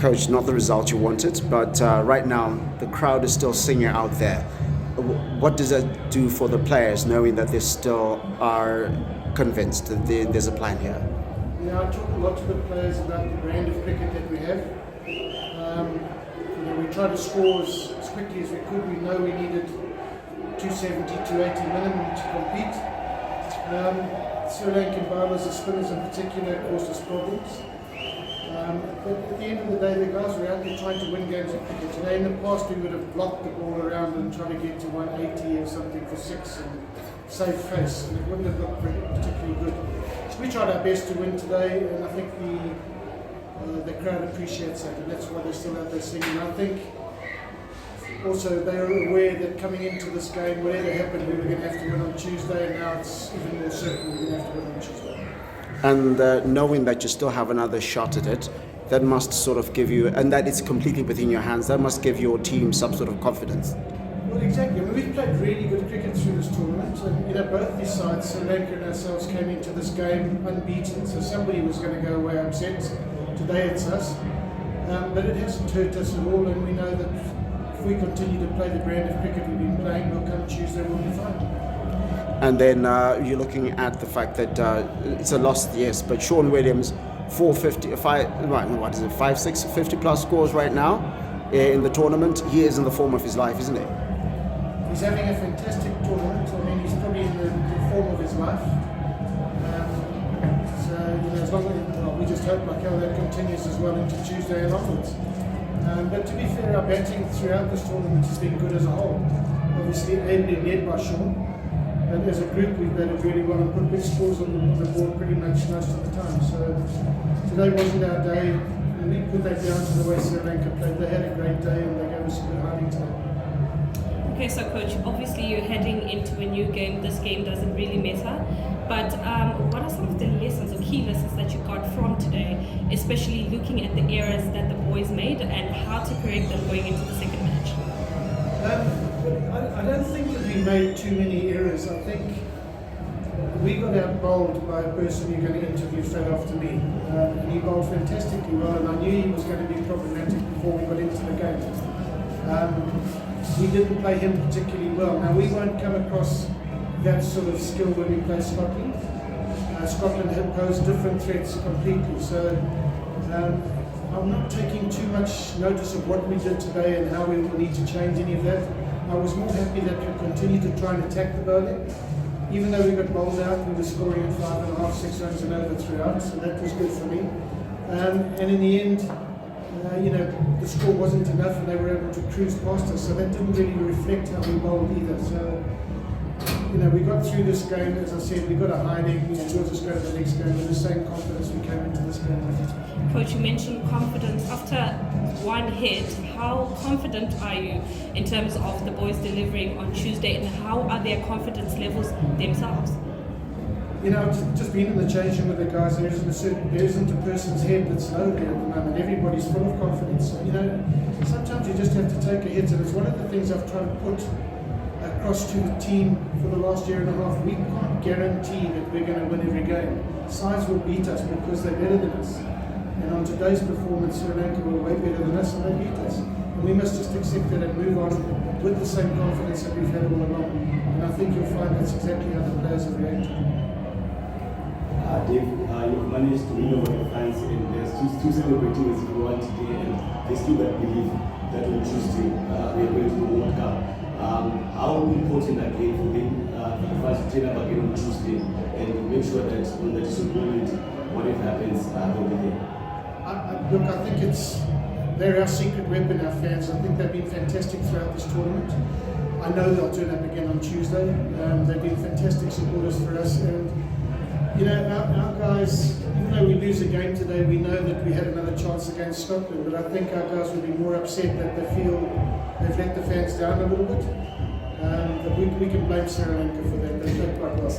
Coach, not the result you wanted, but right now the crowd is still singing out there. What does that do for the players, knowing that they still are convinced that there's a plan here? I talk a lot to the players about the brand of cricket that we have. We try to score as quickly as we could. We know we needed 270, 280 minimum to compete. Sri Lankan bowlers, the spinners in particular, caused us problems. But at the end of the day, the guys were out there trying to win games of cricket. Today, in the past, we would have blocked the ball around and tried to get to 180 or something for 6 and save face, and it wouldn't have looked particularly good. So we tried our best to win today, and I think the crowd appreciates that, and that's why they're still out there singing. I think also they are aware that coming into this game, whatever happened, we were going to have to win on Tuesday, and now it's even more certain we're going to have to win on Tuesday. And knowing that you still have another shot at it, that must sort of give you, and that it's completely within your hands, that must give your team some sort of confidence. Well, exactly. I mean, we've played really good cricket through this tournament, and both these sides, Sri Lanka and ourselves, came into this game unbeaten, so somebody was going to go away upset. Today it's us, but it hasn't hurt us at all, and we know that if we continue to play the brand of cricket we've been playing, we'll come Tuesday, we'll be fine. And then you're looking at the fact that it's a loss, yes, but Sean Williams, 450, 50 plus scores right now in the tournament. He is in the form of his life, isn't he? He's having a fantastic tournament. I mean, he's probably in the form of his life. As long as we just hope like how that continues as well into Tuesday and onwards. But to be fair, our batting throughout this tournament has been good as a whole. Obviously, ably led by Sean. And as a group, we've batted really well and put big scores on the board pretty much most of the time. So today wasn't our day. And we put that down to the way Sri Lanka played. They had a great day and they gave us a good hiding today. Okay, so Coach, obviously you're heading into a new game. This game doesn't really matter. But what are some of the lessons or key lessons that you got from today, especially looking at the errors that the boys made and how to correct them going into the second match? I don't think that we made too many errors. I think we got out bowled by a person you're going to interview straight after me. And he bowled fantastically well, and I knew he was going to be problematic before we got into the game. We didn't play him particularly well. Now, we won't come across that sort of skill when we play Scotland. Scotland have posed different threats completely. So I'm not taking too much notice of what we did today and how we will need to change any of that. I was more happy that we continued to try and attack the bowling. Even though we got bowled out, we were scoring at 5.5, 6 runs and over throughout, so that was good for me. And in the end, the score wasn't enough and they were able to cruise past us, so that didn't really reflect how we bowled either. So, we got through this game, as I said, we got a hiding, we'll just go to the next game with the same confidence we came into this game with. Coach, you mentioned confidence. After one hit, how confident are you in terms of the boys delivering on Tuesday, and how are their confidence levels themselves? I've just been in the change room with the guys. There isn't a person's head that's low there at the moment. Everybody's full of confidence. Sometimes you just have to take a hit, and it's one of the things I've tried to put across to the team for the last year and a half. We can't guarantee that we're going to win every game. Sides will beat us because they're better than us. And on today's performance, Sri Lanka were way better than us and they beat us. And we must just accept that and move on with the same confidence that we've had all along. And I think you'll find that's exactly how the players have reacted. Dave, you've managed to win over the fans, and there's two celebrating as you want today, and there's still that belief that on Tuesday we are going to the World Cup. How important again for the fans to turn up again on Tuesday and make sure that on the moment, whatever happens, they'll be there? Look, I think they're our secret weapon, our fans. I think they've been fantastic throughout this tournament. I know they'll turn up again on Tuesday. They've been fantastic supporters for us, and our guys, even though we lose a game today, we know that we had another chance against Scotland, but I think our guys will be more upset that they feel they've let the fans down a little bit. But we can blame Sri Lanka for that. They played quite well.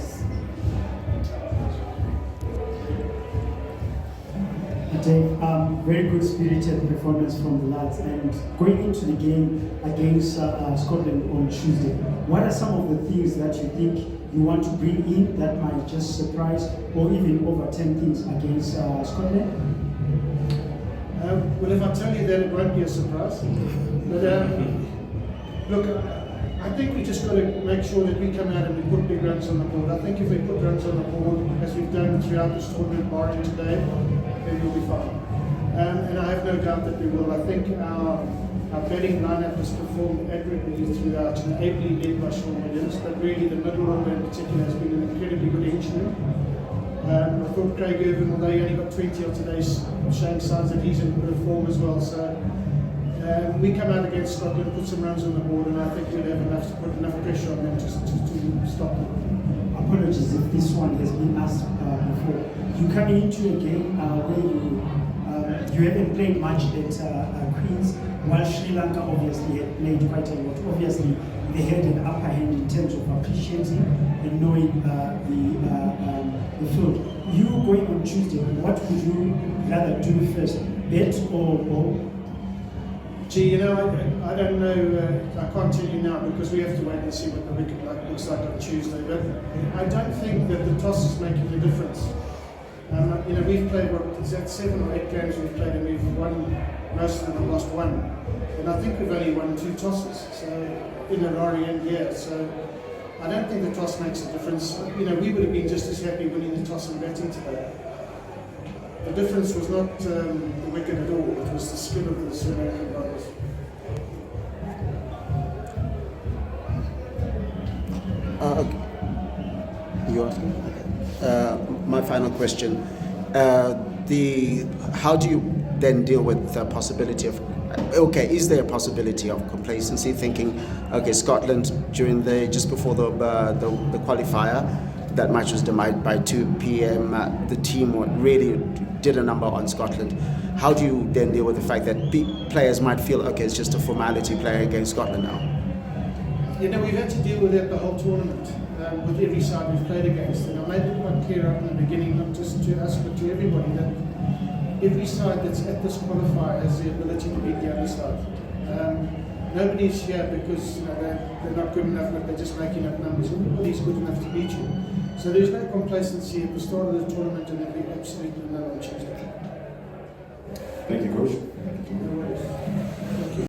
Dave, very good spirited performance from the lads, and going into the game against Scotland on Tuesday, what are some of the things that you think you want to bring in that might just surprise or even overturn things against Scotland? Well, if I tell you that, it won't be a surprise. But look, I think we just got to make sure that we come out and we put big runs on the board. I think if we put runs on the board, as we've done throughout this tournament, barring today, then we'll be fine. And I have no doubt that we will. I think our batting lineup has performed admirably throughout, and ably led by Sean Williams, but really the middle order in particular has been an incredibly good engineer. I thought Craig Irvin, although he only got 20 of today's, showing signs that he's in good form as well. So we come out against Scotland, put some runs on the board, and I think we'll have enough to put enough pressure on them to stop them. Apologies if this one has been asked before. You coming into a game where you haven't played much at Queen's, while Sri Lanka obviously had played quite a lot. Obviously, they had an upper hand in terms of appreciating and knowing the field. You going on Tuesday, what would you rather do first, bet or bowl? Gee, you know, I don't know, I can't tell you now because we have to wait and see what the wicket looks like on Tuesday. But I don't think that the toss is making a difference. You know, we've played, is that 7 or 8 games we've played, and we've won most of them and lost one. And I think we've only won 2 tosses, so in the lorry end year. So I don't think the toss makes a difference. You know, we would have been just as happy winning the toss and batting today. The difference was not the wicket at all, it was the skill of the Sri Lankan bowlers. You asking? Okay. My final question. How do you then deal with the possibility of, is there a possibility of complacency, thinking, okay, Scotland just before the qualifier, that match was decided by 2 p.m. The team really did a number on Scotland. How do you then deal with the fact that players might feel, okay, it's just a formality playing against Scotland now? You know, we've had to deal with that the whole tournament, with every side we've played against. And I made it quite clear up in the beginning, not just to us, but to everybody, that every side that's at this qualifier has the ability to beat the other side. Nobody's here because they're not good enough, but they're just making up numbers. Everybody's good enough to beat you. So there's no complacency at the start of the tournament, and there'll be absolutely no on Tuesday. Thank you, Coach. No worries. Thank you.